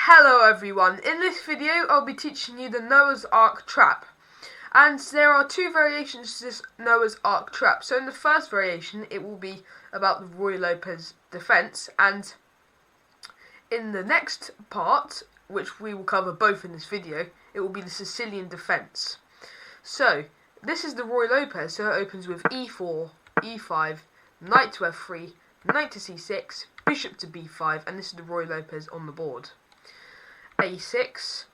Hello everyone, in this video I'll be teaching you the Noah's Ark trap, and there are two variations to this Noah's Ark trap. So in the first variation it will be about the Roy Lopez defence, and in the next part, which we will cover both in this video, it will be the Sicilian defence. So this is the Roy Lopez, so it opens with e4, e5, knight to f3, knight to c6, bishop to b5, and this is the Roy Lopez on the board. a6,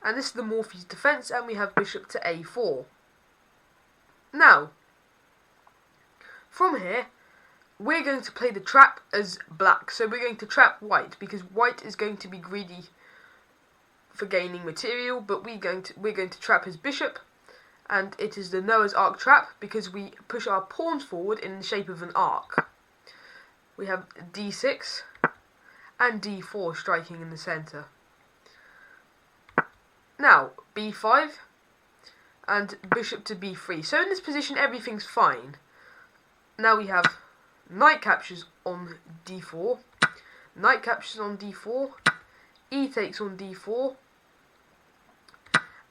and this is the Morphe's defence, and we have bishop to a4. Now, from here, we're going to play the trap as black. So we're going to trap white, because white is going to be greedy for gaining material, but we're going to trap his bishop, and it is the Noah's Ark trap because we push our pawns forward in the shape of an arc. We have d6 and d4 striking in the centre. Now, b5 and bishop to b3. So in this position everything's fine. Now we have knight captures on d4, knight captures on d4, e takes on d4,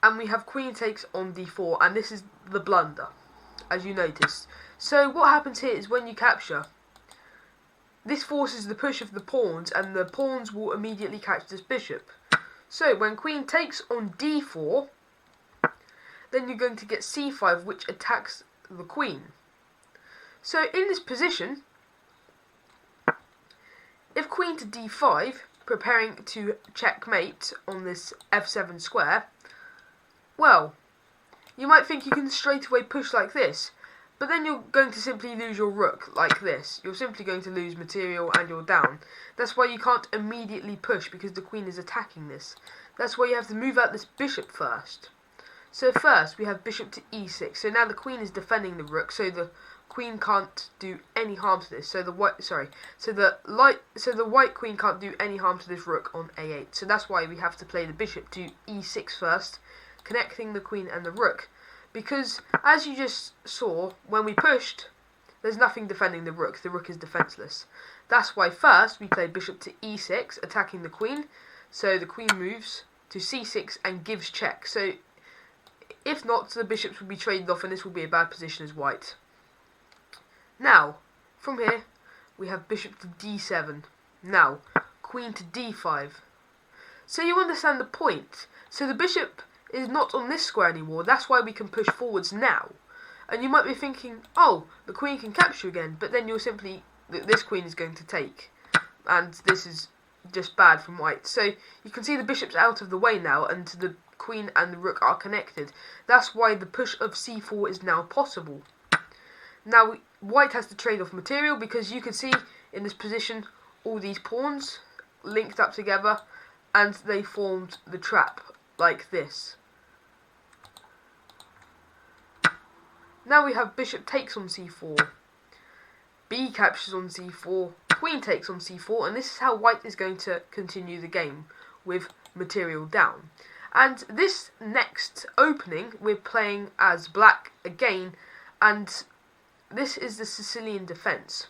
and we have queen takes on d4, and this is the blunder, as you noticed. So what happens here is when you capture, this forces the push of the pawns, and the pawns will immediately catch this bishop. So when queen takes on d4, then you're going to get c5, which attacks the queen. So in this position, if queen to d5, preparing to checkmate on this f7 square, well, you might think you can straight away push like this, but then you're going to simply lose your rook like this. You're simply going to lose material and you're down. That's why you can't immediately push, because the queen is attacking this. That's why you have to move out this bishop first. So first we have bishop to e6. So now the queen is defending the rook, so the queen can't do any harm to this. So the white queen can't do any harm to this rook on a8. So that's why we have to play the bishop to e6 first, connecting the queen and the rook. Because, as you just saw, when we pushed, there's nothing defending the rook is defenceless. That's why first we play bishop to e6, attacking the queen, so the queen moves to c6 and gives check. So, if not, the bishops will be traded off and this will be a bad position as white. Now, from here, we have bishop to d7. Now, queen to d5. So you understand the point. So the bishop is not on this square anymore, that's why we can push forwards now. And you might be thinking, oh, the queen can capture again, but then you'll simply, this queen is going to take, and this is just bad from white. So you can see the bishop's out of the way now, and the queen and the rook are connected. That's why the push of c4 is now possible. Now white has to trade off material, because you can see in this position all these pawns linked up together, and they formed the trap like this. Now we have bishop takes on c4, b captures on c4, queen takes on c4, and this is how white is going to continue the game with material down. And this next opening we're playing as black again, and this is the Sicilian defence.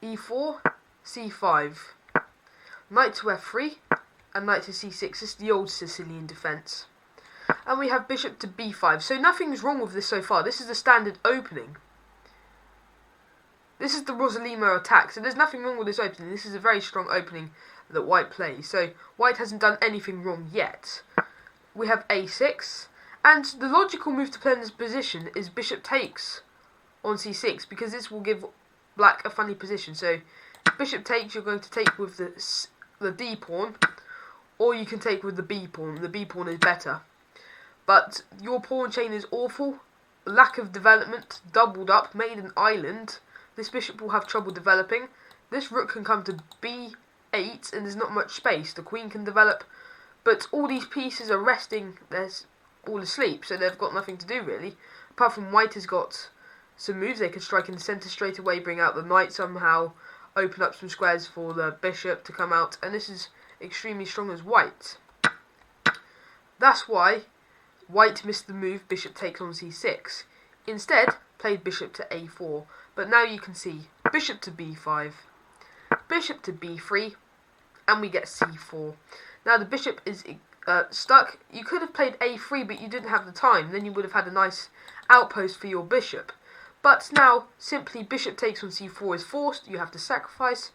e4, c5, knight to f3, and knight to c6. This is the old Sicilian defence. And we have bishop to b5. So nothing's wrong with this so far. This is the standard opening. This is the Rosalimo attack. So there's nothing wrong with this opening. This is a very strong opening that white plays. So white hasn't done anything wrong yet. We have a6. And the logical move to play in this position is bishop takes on c6, because this will give black a funny position. So bishop takes, you're going to take with the d pawn, or you can take with the b pawn. The b pawn is better. But your pawn chain is awful, lack of development, doubled up, made an island. This bishop will have trouble developing. This rook can come to b8 and there's not much space. The queen can develop, but all these pieces are resting, they're all asleep, so they've got nothing to do really. Apart from white has got some moves. They could strike in the centre straight away, bring out the knight somehow, open up some squares for the bishop to come out, and this is extremely strong as white. That's why white missed the move bishop takes on c6. Instead, played bishop to a4. But now you can see bishop to b5, bishop to b3, and we get c4. Now the bishop is stuck. You could have played a3, but you didn't have the time. Then you would have had a nice outpost for your bishop. But now, simply bishop takes on c4 is forced. You have to sacrifice.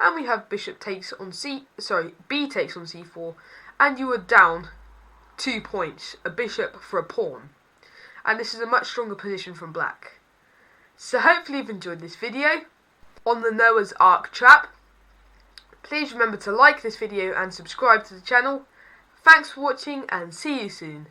And we have bishop takes on b takes on c4. And you are down 2 points. A bishop for a pawn. And this is a much stronger position from black. So hopefully you've enjoyed this video on the Noah's Ark trap. Please remember to like this video and subscribe to the channel. Thanks for watching and see you soon.